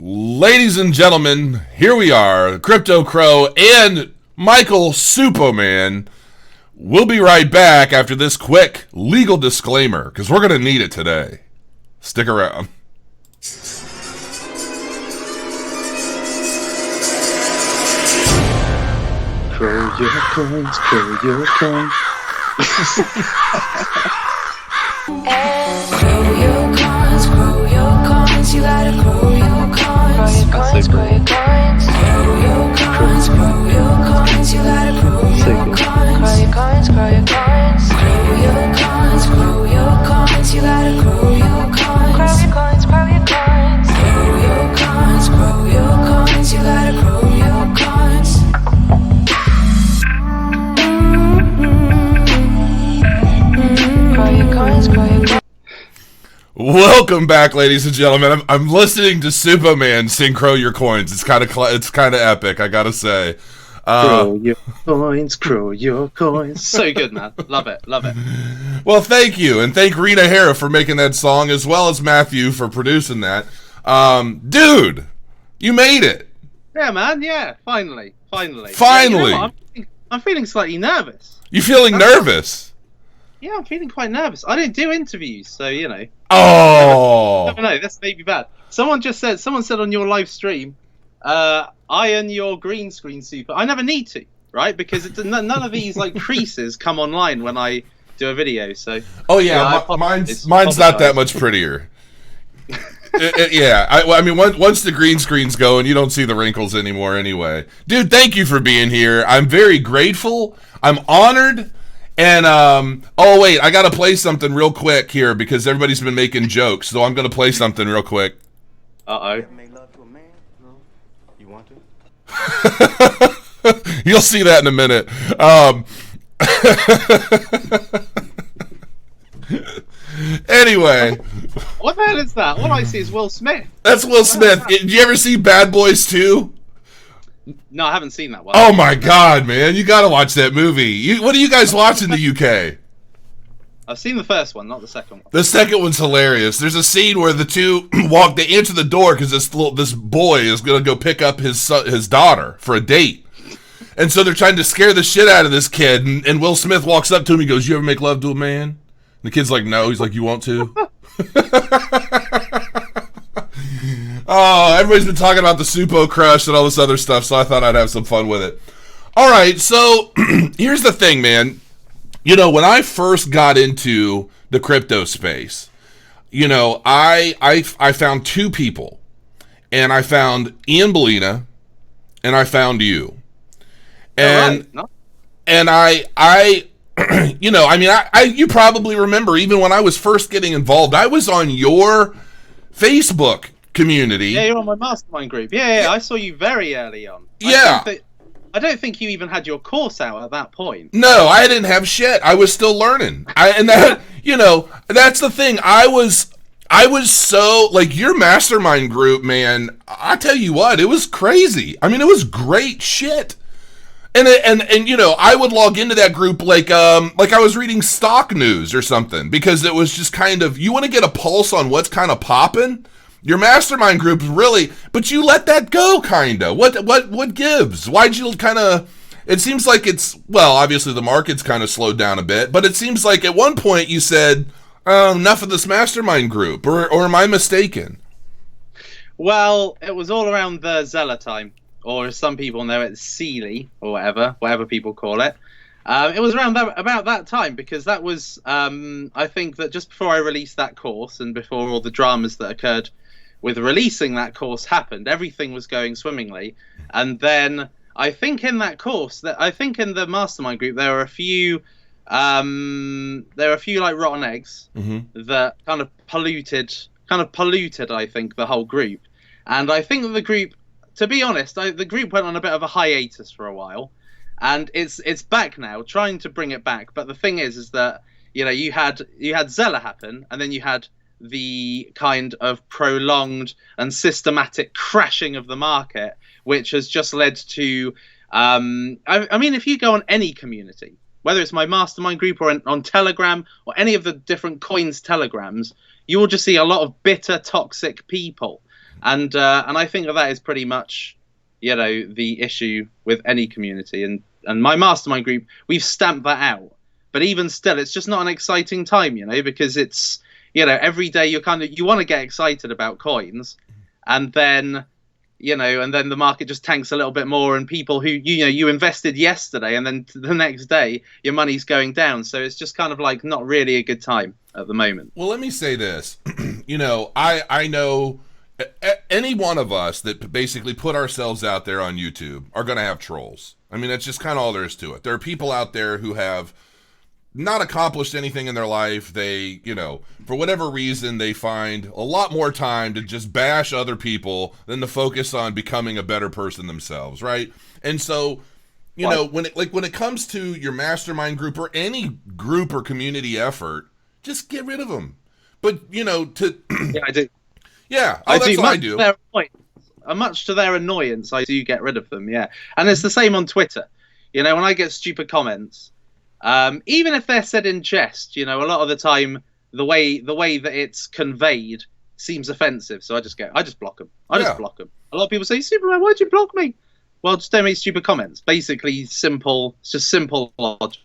Ladies and gentlemen, here we are, Crypto Crow and Michael SUPPOMAN. We'll be right back after this quick legal disclaimer, because we're going to need it today. Stick around. Crow your coins, crow your coins. Grow your coins, you gotta grow your coins. Grow your coins, grow your coins. Grow your coins, grow your coins, you gotta grow your coins. Grow your coins, grow your coins. Grow your coins, grow your coins, you gotta grow your coins. Grow your coins, grow your coins. Grow your coins, grow your coins, you gotta grow your coins. Grow your coins, grow your coins. Welcome back, ladies and gentlemen. I'm listening to SUPPOMAN sing "Crow Your Coins." It's kind of epic, I gotta say. Crow your coins, crow your coins. So good, man. Love it, love it. Well, thank you, and thank Rita Hara for making that song, as well as Matthew for producing that. Dude, you made it. Yeah, man. Yeah, finally. Finally. Yeah, you know what? I'm feeling slightly nervous. You feeling nervous? Yeah, I'm feeling quite nervous. I don't do interviews, so you know. Oh. I don't know. That's maybe bad. Someone said on your live stream, iron your green screen super. I never need to, right? Because none of these like creases come online when I do a video. So. Oh yeah, mine's not that much prettier. Yeah, I mean, once the green screen's going, you don't see the wrinkles anymore anyway. Dude, thank you for being here. I'm very grateful. I'm honored. And, oh wait, I gotta play something real quick here because everybody's been making jokes, so I'm gonna play something real quick. Uh-oh. Make love to a man? No? You want to? You'll see that in a minute. Anyway. What the hell is that? All I see is Will Smith. That's Will Smith. Did you ever see Bad Boys 2? No, I haven't seen that one. Oh my god, man. You gotta watch that movie. What do you guys watch in the UK? I've seen the first one, not the second one. The second one's hilarious. There's a scene where the two they answer the door because this boy is gonna go pick up his daughter for a date. And so they're trying to scare the shit out of this kid, and Will Smith walks up to him, he goes, "You ever make love to a man?" And the kid's like, "No." He's like, "You want to?" Oh, everybody's been talking about the Suppo crush and all this other stuff, so I thought I'd have some fun with it. All right, so here's the thing, man. You know, when I first got into the crypto space, you know, I found two people, and I found Ian Bellina, and I found you, and I you know, I mean, you probably remember even when I was first getting involved, I was on your Facebook community. Yeah, you're on my mastermind group. Yeah, I saw you very early on. Yeah. I don't think you even had your course out at that point. No, I didn't have shit. I was still learning. And that, you know, that's the thing. I was so, like, your mastermind group, man, I tell you what, it was crazy. I mean, it was great shit. And you know, I would log into that group like I was reading stock news or something, because it was just kind of, you want to get a pulse on what's kind of popping. Your mastermind group really, but you let that go, kind of. What gives? Why'd you kind of? It seems like it's, well, obviously the market's kind of slowed down a bit, but it seems like at one point you said, enough of this mastermind group, or am I mistaken? Well, it was all around the Zeller time, or as some people know it, Sealy, or whatever people call it. It was around about that time, because that was, I think that just before I released that course, and before all the dramas that occurred with releasing that course happened, everything was going swimmingly. And then I think in that course, I think in the mastermind group, there were a few like rotten eggs that kind of polluted, I think, the whole group. And I think that the group, to be honest, the group went on a bit of a hiatus for a while, and it's back now, trying to bring it back. But the thing is that, you know, you had Zeller happen, and then you had the kind of prolonged and systematic crashing of the market, which has just led to, I mean, if you go on any community, whether it's my mastermind group or on Telegram or any of the different coins telegrams, you will just see a lot of bitter, toxic people and I think that is pretty much, you know, the issue with any community. And my mastermind group, we've stamped that out. But even still, it's just not an exciting time, you know, because it's, you know, every day you want to get excited about coins, and then, you know, and then the market just tanks a little bit more, and people who, you know, you invested yesterday, and then the next day your money's going down. So it's just kind of like not really a good time at the moment. Well, let me say this. You know, I know any one of us that basically put ourselves out there on YouTube are going to have trolls. I mean, that's just kind of all there is to it. There are people out there who have not accomplished anything in their life. They, you know, for whatever reason, they find a lot more time to just bash other people than to focus on becoming a better person themselves, right? And so, you know, when it comes to your mastermind group or any group or community effort, just get rid of them. But, you know, Yeah, I do. Yeah, that's what I do. Much to their annoyance, I do get rid of them, yeah. And it's the same on Twitter. You know, when I get stupid comments, even if they're said in jest, you know, a lot of the time the way that it's conveyed seems offensive, so I just block them. I just block them. A lot of people say, Superman, why'd you block me? Well, just don't make stupid comments. Basically, simple. It's just simple logic.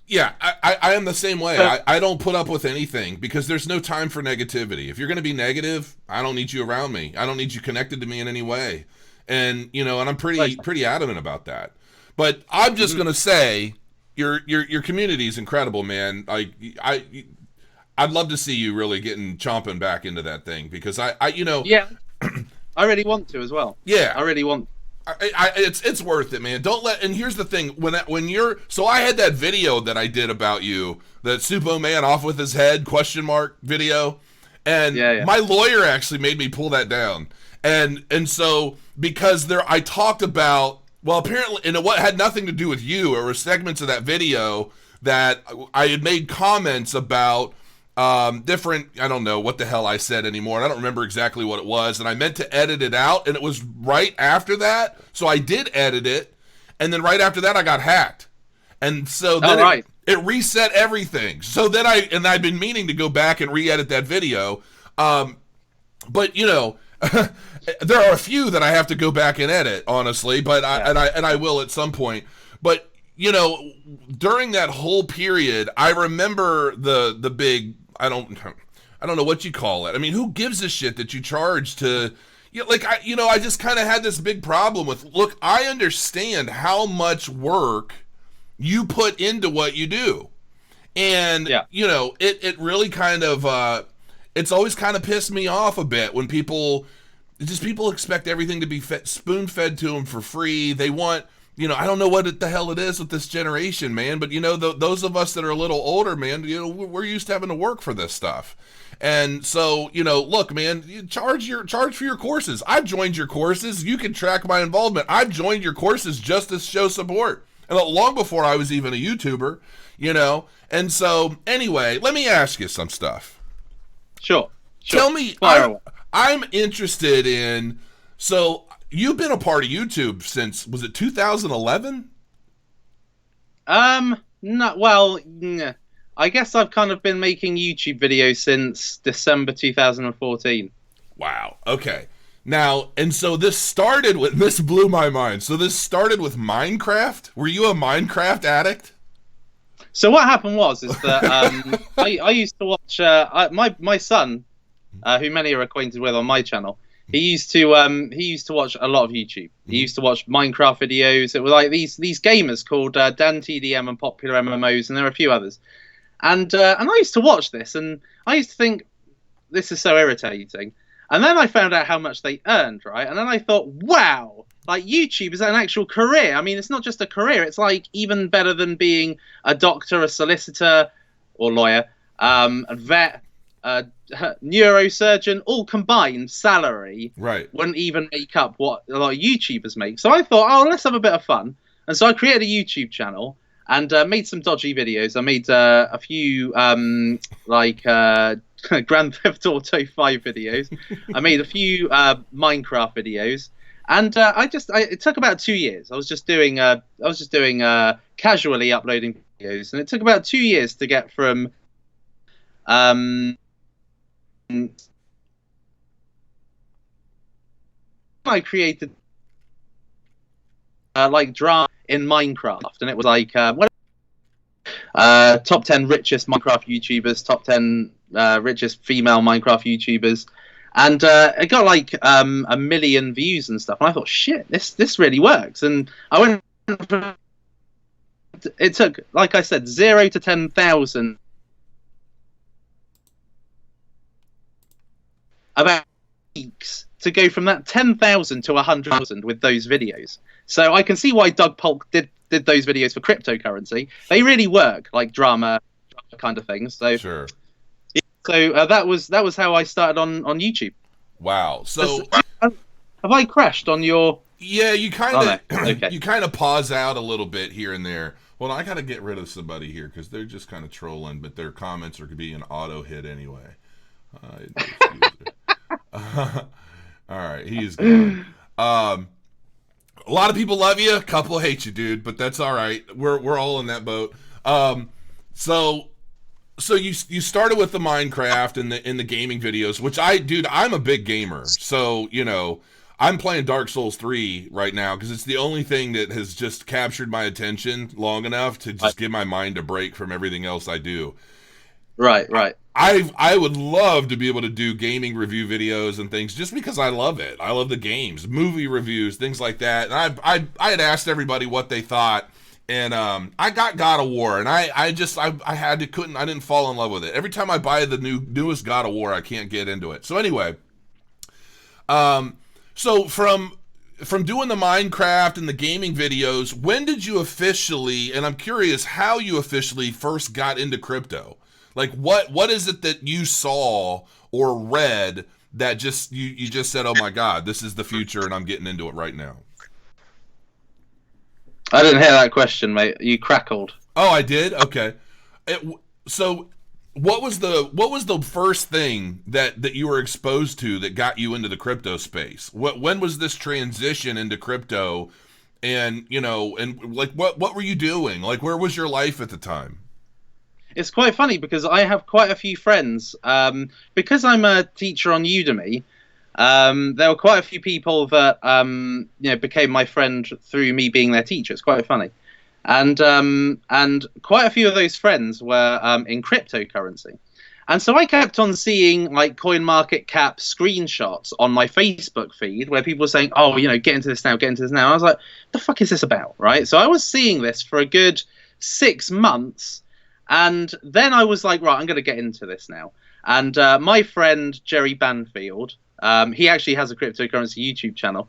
Yeah, I am the same way. I don't put up with anything because there's no time for negativity. If you're going to be negative, I don't need you around me. I don't need you connected to me in any way. And, you know, and I'm pretty adamant about that. But I'm just going to say your community is incredible, man. I'd love to see you really chomping back into that thing because you know. Yeah, I really want to as well. Yeah. I really want. It's worth it, man. Don't let. And here's the thing: when you're, so I had that video that I did about you, the SUPPOMAN off with his head ? Video, and my lawyer actually made me pull that down. And so because I talked about, well, apparently, and it had nothing to do with you. There were segments of that video that I had made comments about. Different, I don't know what the hell I said anymore. I don't remember exactly what it was, and I meant to edit it out, and it was right after that, so I did edit it, and then right after that I got hacked. And so then it reset everything. So then I've been meaning to go back and re-edit that video. But you know, there are a few that I have to go back and edit, honestly, but I will at some point. But you know, during that whole period, I remember the big, I don't know what you call it. I mean, who gives a shit that you charge to, you know, like, I just kind of had this big problem with, look, I understand how much work you put into what you do. And, you know, it really kind of, it's always kind of pissed me off a bit when people expect everything to be spoon-fed to them for free. They want, you know, I don't know what the hell it is with this generation, man, but, you know, those of us that are a little older, man, you know, we're used to having to work for this stuff. And so, you know, look, man, you charge for your courses. I've joined your courses. You can track my involvement. I've joined your courses just to show support. And long before I was even a YouTuber, you know. And so, anyway, let me ask you some stuff. Sure. Tell me, I'm interested in, so you've been a part of YouTube since, was it 2011? No, well, I guess I've kind of been making YouTube videos since December 2014. Wow. Okay. Now, and so this blew my mind. So this started with Minecraft? Were you a Minecraft addict? So what happened is that I used to watch my son, who many are acquainted with on my channel. He used to watch a lot of YouTube. He used to watch Minecraft videos. It was like these gamers called Dan TDM and Popular MMOs, and there are a few others. And I used to watch this, and I used to think, this is so irritating. And then I found out how much they earned, right? And then I thought, wow, like YouTube is an actual career. I mean, it's not just a career. It's like even better than being a doctor, a solicitor, or lawyer, a vet, a neurosurgeon, all combined salary wouldn't even make up what a lot of YouTubers make. So I thought, oh, let's have a bit of fun. And so I created a YouTube channel and made some dodgy videos. I made a few Grand Theft Auto 5 videos. I made a few Minecraft videos, and it took about 2 years. I was just doing casually uploading videos, and it took about 2 years to get from I created like drama in Minecraft, and it was like top 10 richest Minecraft YouTubers, top 10 richest female Minecraft YouTubers, and it got like 1 million views and stuff. And I thought, shit, this really works. And I went. It took, like I said, 0 to 10,000 about weeks to go from that 10,000 to 100,000 with those videos. So I can see why Doug Polk did those videos for cryptocurrency. They really work, like drama kind of things. So sure. So that was how I started on YouTube. Wow. So have I crashed on your? Yeah, you kind of okay. You kind of pause out a little bit here and there. Well, I got to get rid of somebody here because they're just kind of trolling, but their comments are being an auto hit anyway. All right, he is gone. A lot of people love you, a couple hate you, dude, but that's all right. We're all in that boat. So you started with the Minecraft and the gaming videos, which I'm a big gamer. So, you know, I'm playing Dark Souls 3 right now because it's the only thing that has just captured my attention long enough to just give my mind a break from everything else I do. Right. I would love to be able to do gaming review videos and things just because I love it. I love the games, movie reviews, things like that. And I had asked everybody what they thought, and I got God of War, and I didn't fall in love with it. Every time I buy the newest God of War, I can't get into it. So anyway, so from doing the Minecraft and the gaming videos, when did you officially, and I'm curious how you officially first got into crypto? Like what is it that you saw or read that just you just said, oh my God, this is the future and I'm getting into it right now? I didn't hear that question, mate. You crackled. Oh, I did? Okay. So what was the first thing that you were exposed to that got you into the crypto space? When was this transition into crypto? And, you know, and like what were you doing? Like, where was your life at the time? It's quite funny because I have quite a few friends. Because I'm a teacher on Udemy, there were quite a few people that became my friend through me being their teacher. It's quite funny. And quite a few of those friends were in cryptocurrency. And so I kept on seeing like CoinMarketCap screenshots on my Facebook feed where people were saying, oh, you know, get into this now, get into this now. And I was like, the fuck is this about, right? So I was seeing this for a good 6 months. And then I was like, right, I'm going to get into this now. And my friend, Jerry Banfield, he actually has a cryptocurrency YouTube channel.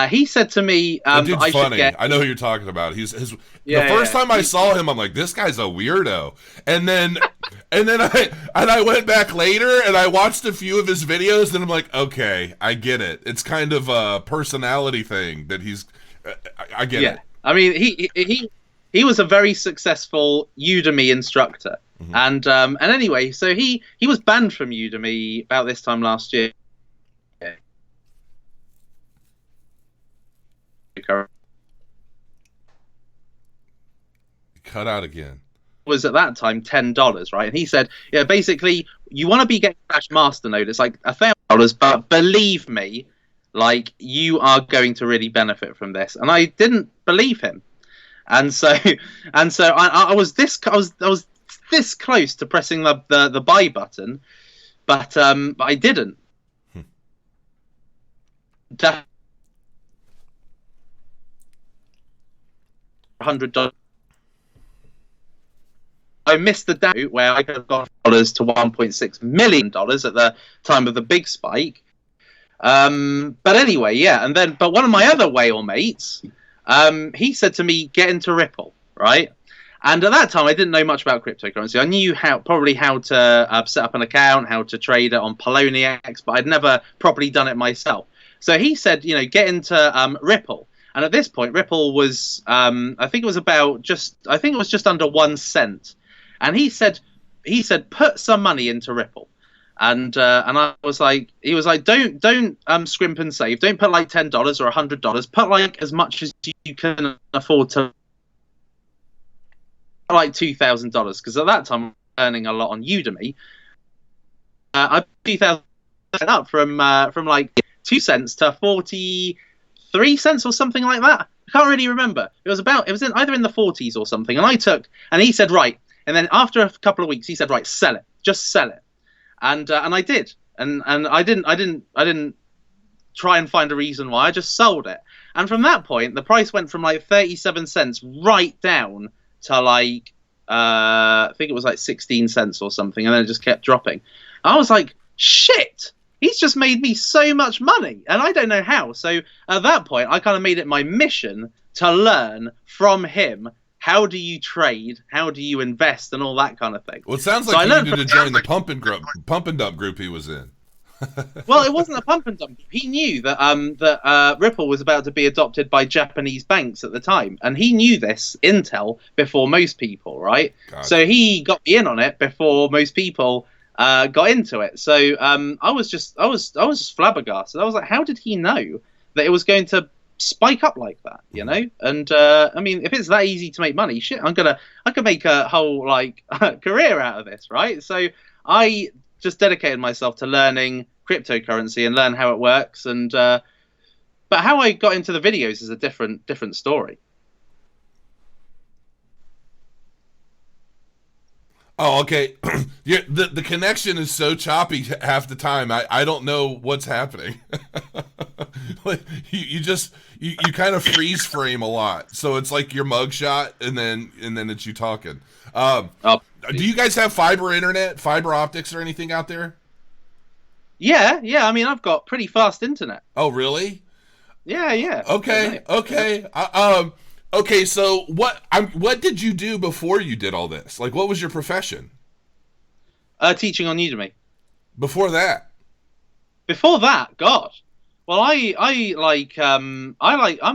He said to me, that dude's funny. I know who you're talking about. The first time I saw him, I'm like, this guy's a weirdo. And then I went back later and I watched a few of his videos and I'm like, okay, I get it. It's kind of a personality thing that I get it. I mean, he was a very successful Udemy instructor. Mm-hmm. And anyway, so he was banned from Udemy about this time last year. Cut out again. Was at that time $10, right? And he said, yeah, basically, you want to be getting Cash Masternode. It's like $1,000, but believe me, like you are going to really benefit from this. And I didn't believe him, and so I was this close to pressing the buy button, but I didn't. $100. I missed the down where I could have got dollars to $1.6 million at the time of the big spike. But anyway, yeah, but one of my other whale mates, he said to me, get into Ripple, right? And at that time, I didn't know much about cryptocurrency. I knew probably how to set up an account, how to trade it on Poloniex, but I'd never properly done it myself. So he said, you know, get into Ripple. And at this point, Ripple was, I think it was just under 1 cent. And he said, put some money into Ripple. And I was like, he was like, don't scrimp and save. Don't put like $10 or $100. Put like as much as you can afford to, like $2,000. Because at that time, I was earning a lot on Udemy. I put $2,000 up from like 2 cents to 43 cents or something like that. I can't really remember. It was either in the 40s or something. And he said, right. And then after a couple of weeks, he said, right, sell it, just sell it. And I did. And I didn't try and find a reason why. I just sold it. And from that point, the price went from like 37 cents right down to like, I think it was like 16 cents or something. And then it just kept dropping. I was like, shit, he's just made me so much money. And I don't know how. So at that point, I kind of made it my mission to learn from him. How do you trade? How do you invest and all that kind of thing? Well, it sounds like you needed to join the pump and dump group he was in. Well, it wasn't a pump and dump. He knew that Ripple was about to be adopted by Japanese banks at the time, and he knew this intel before most people, right? Gotcha. So he got me in on it before most people got into it. So I was just flabbergasted. I was like, how did he know that it was going to spike up like that, you know? And I mean, if it's that easy to make money, shit, I could make a whole like career out of this, right? So I just dedicated myself to learning cryptocurrency and learn how it works. And but how I got into the videos is a different story. Oh, okay. Yeah, the connection is so choppy half the time. I don't know what's happening. Like you kind of freeze frame a lot, so it's like your mugshot, and then it's you talking. Do you guys have fiber optics, or anything out there? Yeah. I mean, I've got pretty fast internet. Oh, really? Yeah. Okay. Okay, so what did you do before you did all this? Like, what was your profession? Teaching on Udemy. Before that? God. Well, I'm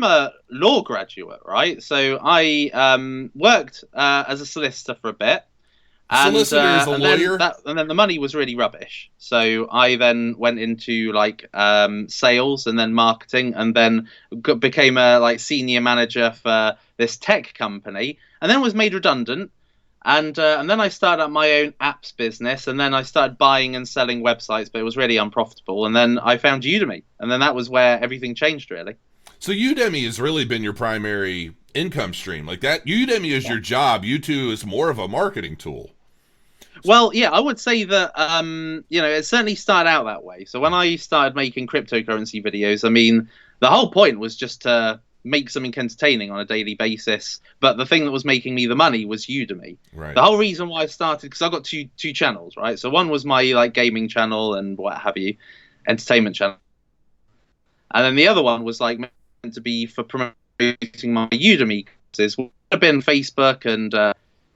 a law graduate, right? So I worked as a solicitor for a bit. Solicitor is a lawyer? And then the money was really rubbish. So I then went into like sales and then marketing, and then became a like senior manager for this tech company, and then was made redundant. And then I started up my own apps business, and then I started buying and selling websites, but it was really unprofitable. And then I found Udemy, and then that was where everything changed, really. So Udemy has really been your primary income stream. Like that, Udemy is your job. YouTube is more of a marketing tool. Well, yeah, I would say that, it certainly started out that way. So when I started making cryptocurrency videos, I mean, the whole point was just to make something entertaining on a daily basis. But the thing that was making me the money was Udemy. Right. The whole reason why I started, because I got two channels, right? So one was my like gaming channel and what have you, entertainment channel. And then the other one was like meant to be for promoting my Udemy courses. It would have been Facebook. And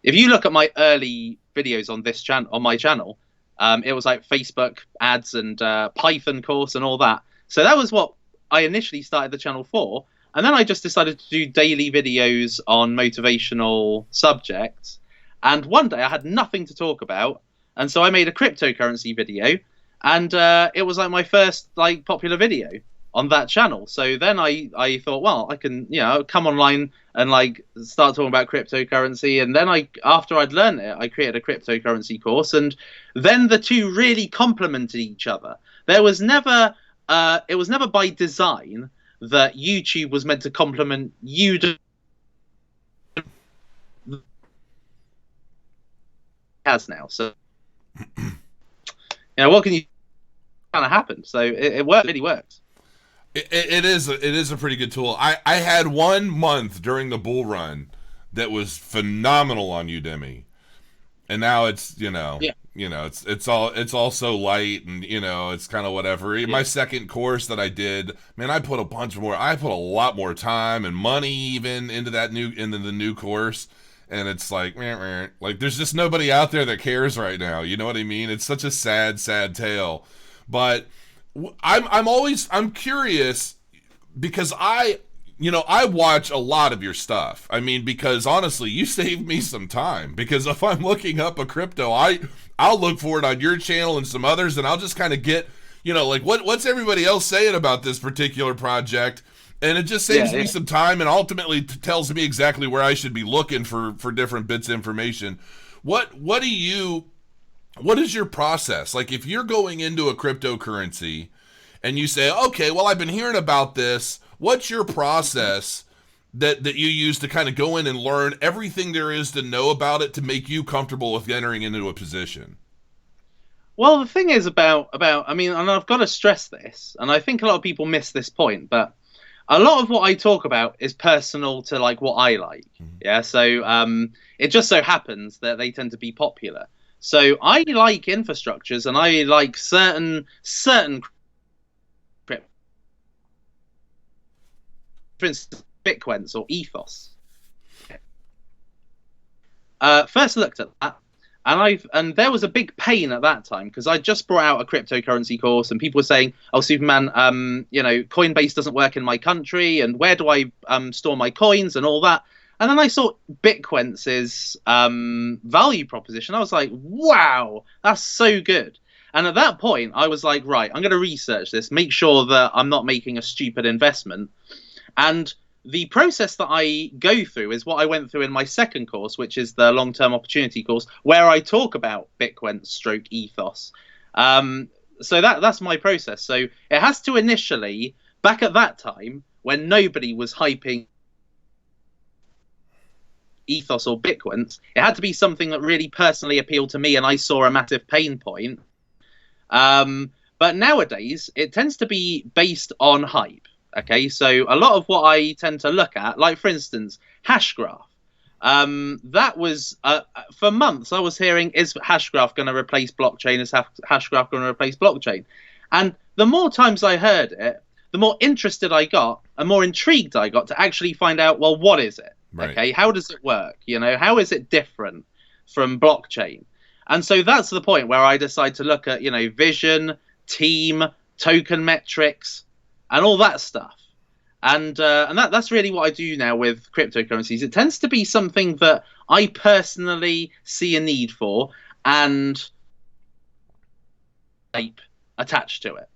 if you look at my early videos on this channel, on my channel, it was like Facebook ads and Python course and all that. So that was what I initially started the channel for. And then I just decided to do daily videos on motivational subjects. And one day I had nothing to talk about, and so I made a cryptocurrency video, and it was like my first like popular video on that channel. So then I thought, well, I can come online and like start talking about cryptocurrency. And then after I'd learned it, I created a cryptocurrency course, and then the two really complemented each other. It was never by design that YouTube was meant to complement Udemy. Has now, so what can you kind of happen? So it really works. It is a pretty good tool. I had 1 month during the bull run that was phenomenal on Udemy, and now it's it's all so light, and it's kind of whatever. Yeah. My second course that I did, man, I put a lot more time and money even into the new course, and it's like there's just nobody out there that cares right now. You know what I mean? It's such a sad tale, but I'm curious because I watch a lot of your stuff. I mean, because honestly, you saved me some time, because if I'm looking up a crypto, I'll look for it on your channel and some others, and I'll just kind of get, like what's everybody else saying about this particular project, and it just saves me some time and ultimately tells me exactly where I should be looking for different bits of information. What is your process? Like if you're going into a cryptocurrency and you say, okay, well, I've been hearing about this. What's your process that you use to kind of go in and learn everything there is to know about it to make you comfortable with entering into a position? Well, the thing is I mean, and I've got to stress this, and I think a lot of people miss this point, but a lot of what I talk about is personal to like what I like. Yeah. So it just so happens that they tend to be popular. So I like infrastructures and I like certain crypto, for instance, BitCoins or ethos. First looked at that. And there was a big pain at that time because I just brought out a cryptocurrency course and people were saying, "Oh, Superman, you know, Coinbase doesn't work in my country, and where do I store my coins and all that?" And then I saw BitCoin's value proposition. I was like, "Wow, that's so good!" And at that point, I was like, "Right, I'm going to research this, make sure that I'm not making a stupid investment." And the process that I go through is what I went through in my second course, which is the long-term opportunity course, where I talk about Bitcoin stroke ethos. So that's my process. So it has to initially, back at that time, when nobody was hyping ethos or Bitcoins, it had to be something that really personally appealed to me and I saw a massive pain point. But nowadays, it tends to be based on hype. Okay, so a lot of what I tend to look at, like for instance, Hashgraph. That was for months I was hearing, is Hashgraph going to replace blockchain? Is Hashgraph going to replace blockchain? And the more times I heard it, the more interested I got and more intrigued I got to actually find out, well, what is it? Right. Okay, how does it work? You know, how is it different from blockchain? And so that's the point where I decide to look at, you know, vision, team, token metrics, and all that stuff. And that's really what I do now with cryptocurrencies. It tends to be something that I personally see a need for and hype attached to it.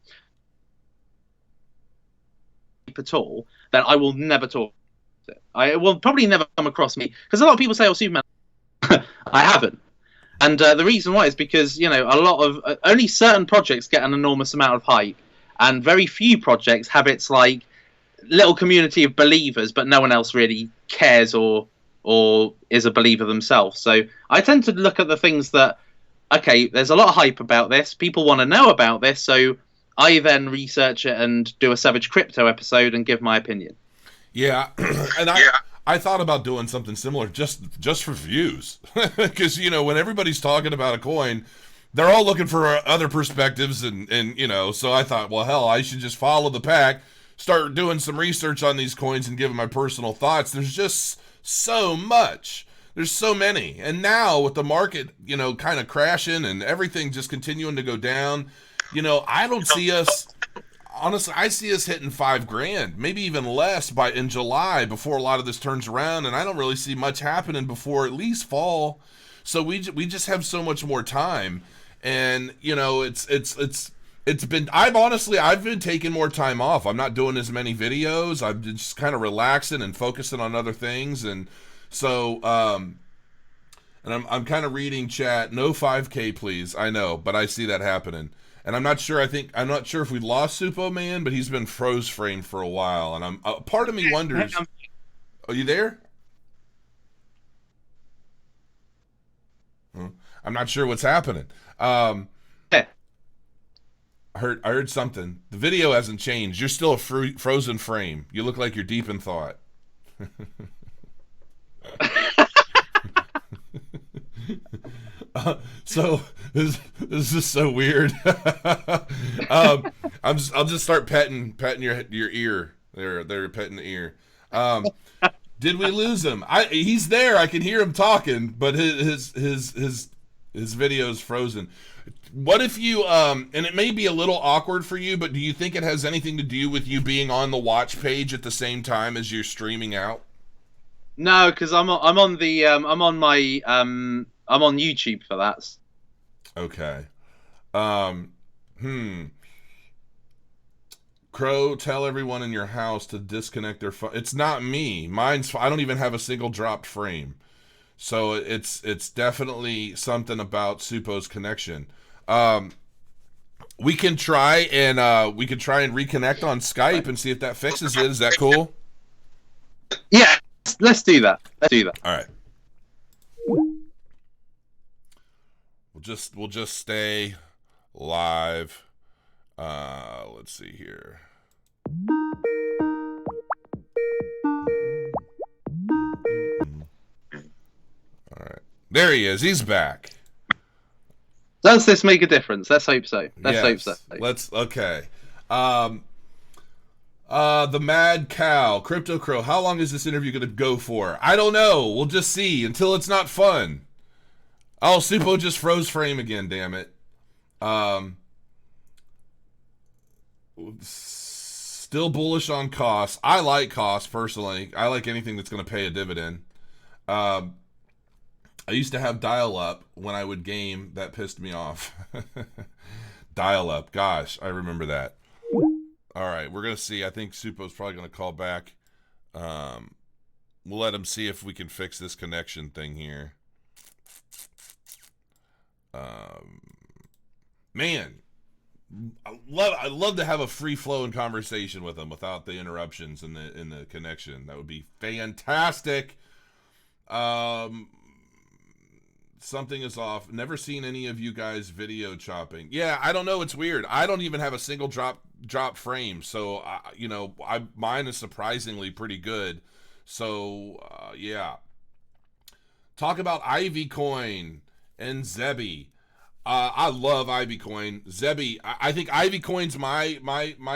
At all, then I will never talk about it. It will probably never come across me because a lot of people say, "Oh, Superman." I haven't. And the reason why is because, you know, a lot of only certain projects get an enormous amount of hype. And very few projects have its like little community of believers, but no one else really cares or is a believer themselves. So I tend to look at the things that, okay, there's a lot of hype about this. People want to know about this. So I then research it and do a Savage Crypto episode and give my opinion. Yeah. And I thought about doing something similar just for views. Because, you know, when everybody's talking about a coin, they're all looking for other perspectives and you know, so I thought, well, hell, I should just follow the pack, start doing some research on these coins and give my personal thoughts. There's just so much. There's so many. And now with the market, you know, kind of crashing and everything just continuing to go down, you know, I don't see us, honestly, I see us hitting $5,000, maybe even less in July before a lot of this turns around. And I don't really see much happening before at least fall. So we just have so much more time. And, you know, it's been, I've been taking more time off. I'm not doing as many videos. I'm just kind of relaxing and focusing on other things. And so, and I'm kind of reading chat. No 5K, please. I know, but I see that happening. And I'm not sure if we lost SUPPOMAN, but he's been froze framed for a while. And part of me wonders, are you there? I'm not sure what's happening. I heard something. The video hasn't changed. You're still a frozen frame. You look like you're deep in thought. So this is so weird. I'll just start petting your ear. They're petting the ear. Did we lose him? He's there. I can hear him talking, but his video's frozen. What if you and it may be a little awkward for you, but do you think it has anything to do with you being on the watch page at the same time as you're streaming out? No, because I'm on YouTube for that. Okay. Crow, tell everyone in your house to disconnect their phone. It's not me. I don't even have a single dropped frame. So it's definitely something about Suppo's connection. we can try and reconnect on Skype and see if that fixes it. Is that cool? Yeah, let's do that. All right. We'll just stay live. Let's see here. All right. There he is. He's back. Does this make a difference? Let's hope so. Okay. The Mad Cow, Crypto Crow. How long is this interview going to go for? I don't know. We'll just see until it's not fun. Oh, Suppo just froze frame again. Damn it. Still bullish on costs. I like costs personally. I like anything that's going to pay a dividend. I used to have dial-up when I would game. That pissed me off. Dial-up. Gosh, I remember that. All right, we're going to see. I think Suppo's probably going to call back. We'll let him see if we can fix this connection thing here. Man, I'd love to have a free-flowing conversation with him without the interruptions in the connection. That would be fantastic. Something is off. Never seen any of you guys video chopping. Yeah, I don't know. It's weird. I don't even have a single drop frame. So, mine is surprisingly pretty good. So, yeah. Talk about Ivy Coin and Zebby. I love Ivy Coin. Zebby, I think Ivy Coin's my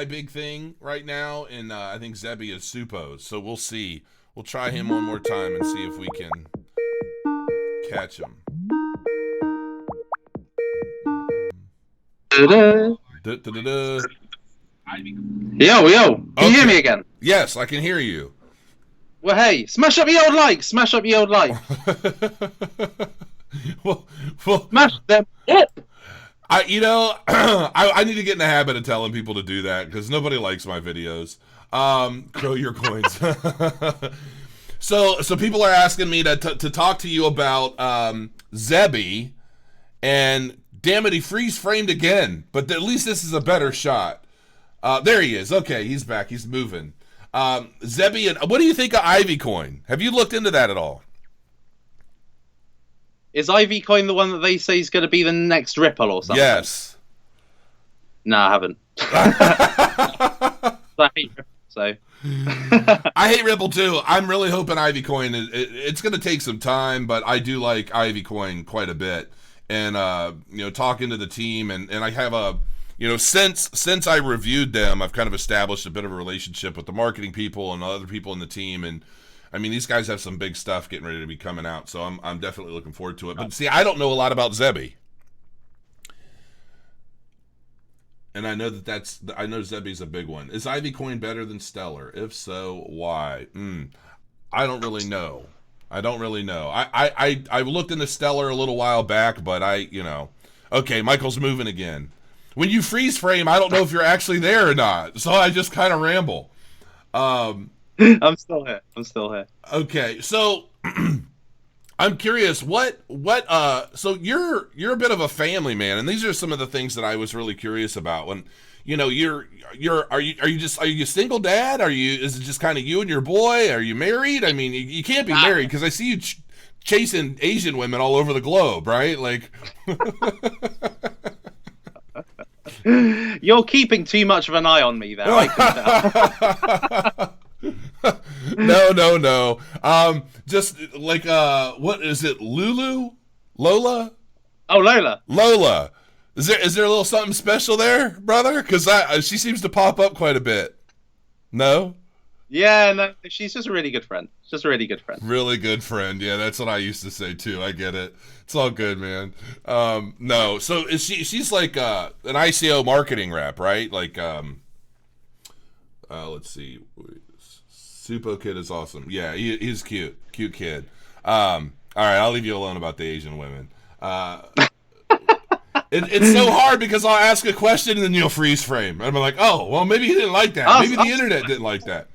big thing right now. And I think Zebby is Suppo's. So we'll see. We'll try him one more time and see if we can catch him. Yo. Can you hear me again? Yes, I can hear you. Well, hey, smash up the old like. Smash up the old like. well, smash them up. I need to get in the habit of telling people to do that because nobody likes my videos. Grow your coins. So people are asking me to talk to you about Zebby, and damn it, he freeze framed again. But at least this is a better shot. There he is. Okay, he's back. He's moving. Zebby, and what do you think of Ivy Coin? Have you looked into that at all? Is Ivy Coin the one that they say is going to be the next Ripple or something? Yes. No, I haven't. I hate Ripple, so. I hate Ripple too. I'm really hoping Ivy Coin it's going to take some time, but I do like Ivy Coin quite a bit. And talking to the team and I have a since I reviewed them, I've kind of established a bit of a relationship with the marketing people and other people in the team. And I mean, these guys have some big stuff getting ready to be coming out, so I'm definitely looking forward to it. But see, I don't know a lot about Zebby. And I know I know Zebby's a big one. Is Ivy Coin better than Stellar? If so, why? I don't really know. I looked into Stellar a little while back, but okay, Michael's moving again. When you freeze frame, I don't know if you're actually there or not, so I just kind of ramble. I'm still here. Okay, so I'm curious, so you're a bit of a family man, and these are some of the things that I was really curious about. When are you a single dad? Is it just kind of you and your boy? Are you married? I mean, you can't be married because I see you chasing Asian women all over the globe, right? Like, you're keeping too much of an eye on me there. I can tell. No. Just like what is it? Lola? Oh, Lola. Is there a little something special there, brother? Because she seems to pop up quite a bit. No? Yeah, no. She's just a really good friend. Really good friend. Yeah, that's what I used to say too. I get it. It's all good, man. No. So is she's like an ICO marketing rep, right? Like let's see. Suppo kid is awesome. Yeah, he's cute kid. All right, I'll leave you alone about the Asian women. It's so hard because I'll ask a question and then you'll freeze frame. And I'm like, oh, well, maybe he didn't like that. Maybe the internet didn't like that.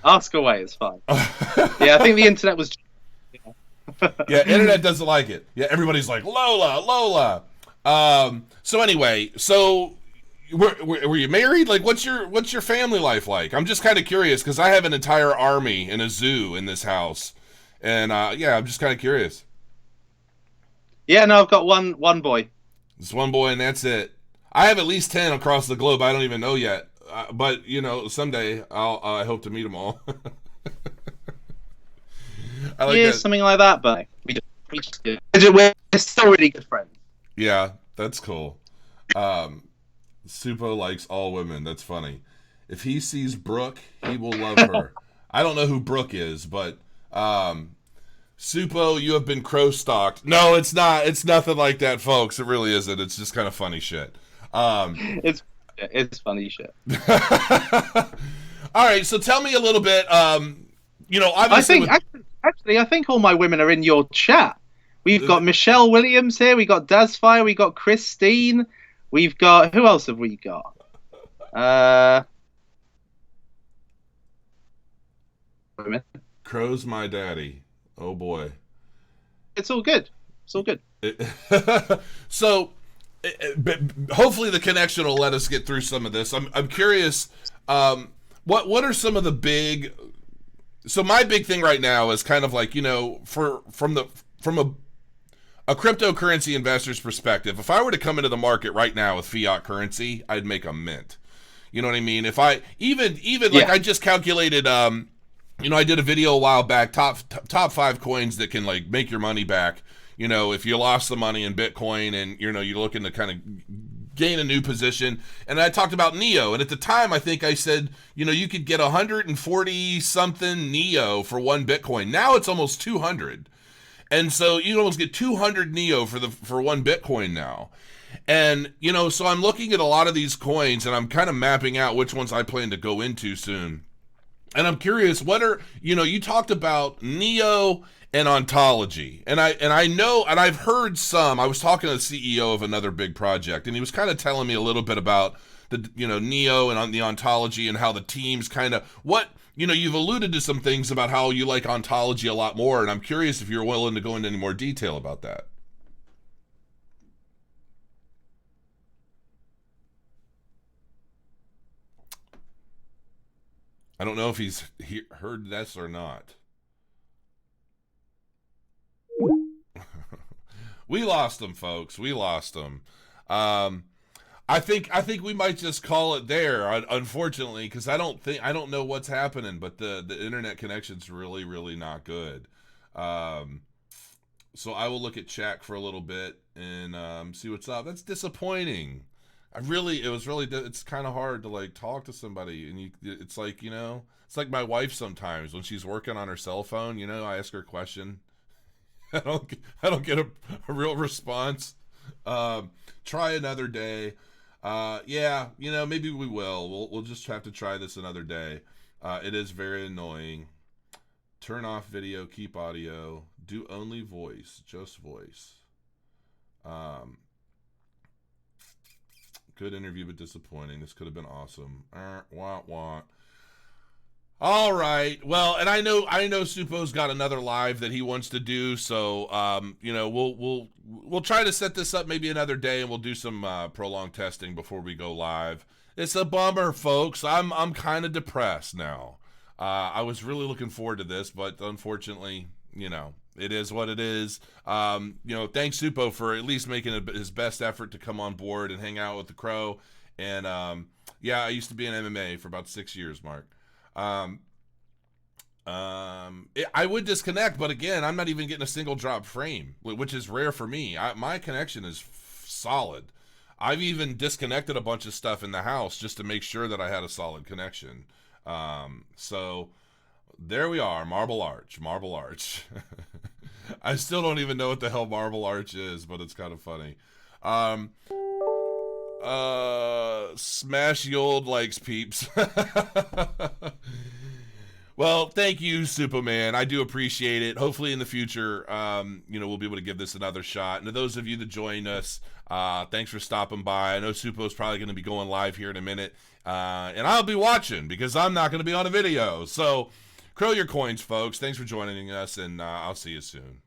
Ask away. It's fine. Yeah, I think the internet was. Yeah, internet doesn't like it. Yeah, everybody's like Lola. So anyway, were you married? Like, what's your family life like? I'm just kind of curious because I have an entire army and a zoo in this house, and yeah, I'm just kind of curious. Yeah, no, I've got one boy. Just one boy, and that's it. I have at least 10 across the globe. I don't even know yet, but someday I hope to meet them all. I like that. Something like that. But we just do. We're still really good friends. Yeah, that's cool. Suppo likes all women. That's funny. If he sees Brooke, he will love her. I don't know who Brooke is, but Suppo, you have been crow-stalked. No, it's not. It's nothing like that, folks. It really isn't. It's just kind of funny shit. It's funny shit. All right, so tell me a little bit. Obviously, I think all my women are in your chat. We've got Michelle Williams here. We got Dazfire. We got Christine. We've got who else have we got? Crow's my daddy. Oh boy. It's all good. It's all good. So, hopefully the connection will let us get through some of this. I'm curious. What are some of the big? So my big thing right now is kind of like from a cryptocurrency investor's perspective. If I were to come into the market right now with fiat currency, I'd make a mint. You know what I mean? If I even like I just calculated. I did a video a while back, top 5 coins that can like make your money back. If you lost the money in Bitcoin and you're looking to kind of gain a new position. And I talked about Neo, and at the time I think I said, you could get 140 something Neo for 1 Bitcoin. Now it's almost 200. And so you almost get 200 Neo for 1 Bitcoin now. And so I'm looking at a lot of these coins and I'm kind of mapping out which ones I plan to go into soon. And I'm curious, what are, you talked about Neo and ontology. And I know, and I've heard some, I was talking to the CEO of another big project, and he was kind of telling me a little bit about the, Neo and on the ontology and how the teams kind of, you've alluded to some things about how you like ontology a lot more. And I'm curious if you're willing to go into any more detail about that. I don't know if he's heard this or not. We lost him, folks. We lost him. I think we might just call it there, unfortunately, because I don't know what's happening, but the internet connection's really, really not good. So I will look at chat for a little bit and see what's up. That's disappointing. It's kind of hard to like talk to somebody, and it's like, it's like my wife sometimes when she's working on her cell phone, I ask her a question. I don't get a real response. Try another day. Yeah, maybe we will. We'll just have to try this another day. It is very annoying. Turn off video, keep audio, do only voice, just voice. Good interview, but disappointing. This could have been awesome. Wah, wah. All right. Well, and I know Suppo's got another live that he wants to do, so we'll try to set this up maybe another day, and we'll do some prolonged testing before we go live. It's a bummer, folks. I'm kind of depressed now. I was really looking forward to this, but unfortunately, it is what it is. Thanks Suppo for at least making his best effort to come on board and hang out with the Crow. And I used to be in MMA for about 6 years, Mark. I would disconnect, but again, I'm not even getting a single drop frame, which is rare for me. My connection is solid. I've even disconnected a bunch of stuff in the house just to make sure that I had a solid connection. So there we are, Marble Arch. I still don't even know what the hell Marble Arch is, but it's kind of funny. Smash the old likes, peeps. Well, thank you, Superman. I do appreciate it. Hopefully in the future, we'll be able to give this another shot. And to those of you that joined us, thanks for stopping by. I know Suppo's probably going to be going live here in a minute. And I'll be watching because I'm not going to be on a video. So, crow your coins, folks. Thanks for joining us, and I'll see you soon.